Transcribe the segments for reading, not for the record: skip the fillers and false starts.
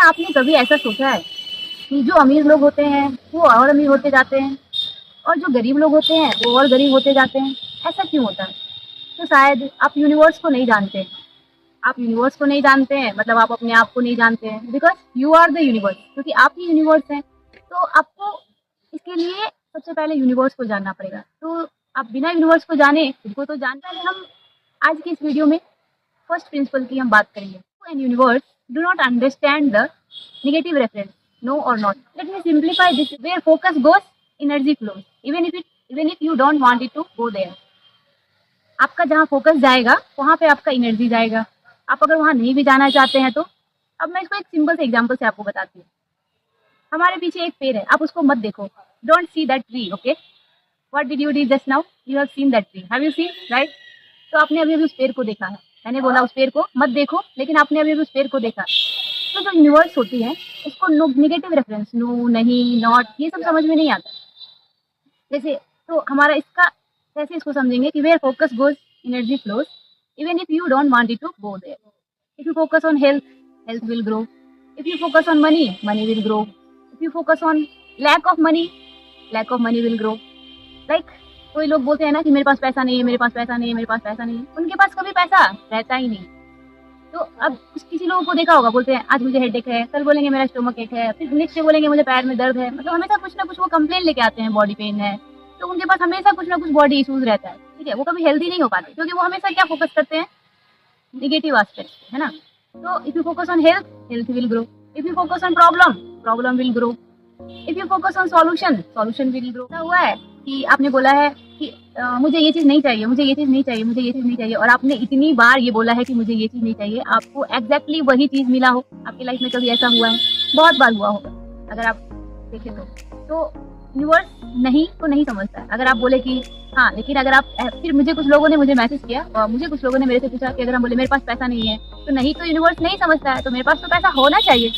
आपने कभी ऐसा सोचा है कि जो अमीर लोग होते हैं वो और अमीर होते जाते हैं और जो गरीब लोग होते हैं वो और गरीब होते जाते हैं? ऐसा क्यों होता है? तो शायद आप यूनिवर्स को नहीं जानते। आप यूनिवर्स को नहीं जानते हैं मतलब आप अपने आप को नहीं जानते हैं, because you are the universe, क्योंकि आप ही यूनिवर्स हैं। तो आपको इसके लिए सबसे पहले यूनिवर्स को जानना पड़ेगा। तो आप बिना यूनिवर्स को जाने खुद को तो जान। पहले हम आज की इस वीडियो में फर्स्ट प्रिंसिपल की हम बात करेंगे। And universe do not understand the negative reference, no और not. Let me simplify this, where focus goes energy flows, even if you don't want it to go there. आपका जहाँ focus जाएगा वहाँ पे आपका एनर्जी जाएगा। आप अगर वहाँ नहीं भी जाना चाहते हैं तो अब मैं इसको एक सिंपल से एग्जांपल से आपको बताती हूँ। हमारे पीछे एक पेड़ है, आप उसको मत देखो, don't see that tree, okay. What did U D just now? You have seen that tree, have you seen, right? तो आपने अभी अभी उस पेड़ को देखा है। मैंने बोला उस पेड़ को मत देखो, लेकिन आपने अभी अभी उस पेड़ को देखा। तो जो यूनिवर्स होती है उसको नेगेटिव रेफरेंस, नो, नहीं, नॉट, ये सब समझ में नहीं आता। जैसे तो हमारा इसका कैसे इसको समझेंगे कि where focus goes energy flows, even if you don't want it to go there. If you focus on health, health will grow. If you focus on money, money will grow. If you focus on lack of money will grow. Like कोई लोग बोलते हैं ना कि मेरे पास पैसा नहीं है, मेरे पास पैसा नहीं है, मेरे पास पैसा नहीं है। उनके पास कभी पैसा रहता ही नहीं। तो अब किसी लोगों को देखा होगा, बोलते हैं आज मुझे हेडेक है, कल बोलेंगे मेरा स्टोमक एक है, फिर नेक्स्ट डे बोलेंगे मुझे पैर में दर्द है। मतलब हमेशा कुछ ना कुछ वो कंप्लेन लेके आते हैं, बॉडी पेन है। तो उनके पास हमेशा कुछ ना कुछ बॉडी इश्यूज रहता है, ठीक है। वो कभी हेल्दी नहीं हो पाते क्योंकि वो हमेशा क्या फोकस करते हैं, नेगेटिव एस्पेक्ट, है ना। तो if you focus on health, health will grow. If you focus on problem, problem will grow. If you focus on solution, solution will grow. ऐसा हुआ है कि आपने बोला है कि मुझे ये चीज़ नहीं चाहिए, मुझे ये चीज़ नहीं चाहिए, मुझे ये चीज़ नहीं चाहिए, और आपने इतनी बार ये बोला है कि मुझे ये चीज़ नहीं चाहिए, आपको एग्जैक्टली वही चीज़ मिला हो। आपकी लाइफ में कभी ऐसा हुआ है? बहुत बार हुआ होगा अगर आप देखें तो यूनिवर्स नहीं को नहीं समझता है। अगर आप बोले कि हाँ, लेकिन अगर आप फिर मुझे कुछ लोगों ने मुझे मैसेज किया और मुझे कुछ लोगों ने मेरे से पूछा कि अगर हम बोले मेरे पास पैसा नहीं है, तो नहीं तो यूनिवर्स नहीं समझता है, तो मेरे पास तो पैसा होना चाहिए।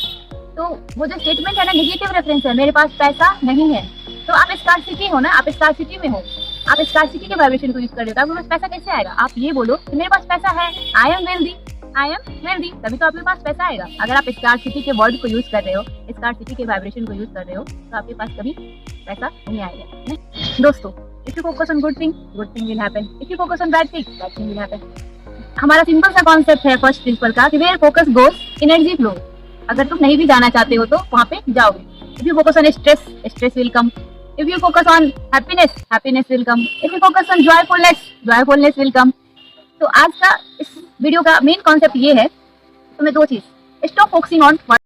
तो वो जो स्टेटमेंट है ना, नेगेटिव रेफरेंस है, मेरे पास पैसा नहीं है। तो आप स्कार्सिटी हो ना, आप स्कार्सिटी में हो, आप स्कार्सिटी के वाइब्रेशन को यूज कर रहे हो। आपके पास पैसा कैसे आएगा? आप ये बोलो कि मेरे पास पैसा है, आई एम वेल्दी, तभी तो आपके पास पैसा आएगा। अगर आप स्कार्सिटी के वर्ड को यूज कर रहे हो, स्कार्सिटी के वाइब्रेशन को यूज कर रहे हो, तो आपके पास कभी पैसा नहीं आएगा, नहीं? दोस्तों, if you focus on good thing will happen. If you focus on bad thing will happen. हमारा सिंपल सा कॉन्सेप्ट है फर्स्ट प्रिंसिपल का कि where focus goes energy flow. अगर तुम नहीं भी जाना चाहते हो तो वहाँ पे जाओगे। If you focus on stress, stress will come. If you focus on happiness, happiness will come. If you focus on joyfulness, joyfulness will come. तो आज का इस वीडियो का मेन कॉन्सेप्ट ये है, तुम्हें दो चीज, स्टॉप फोकसिंग ऑन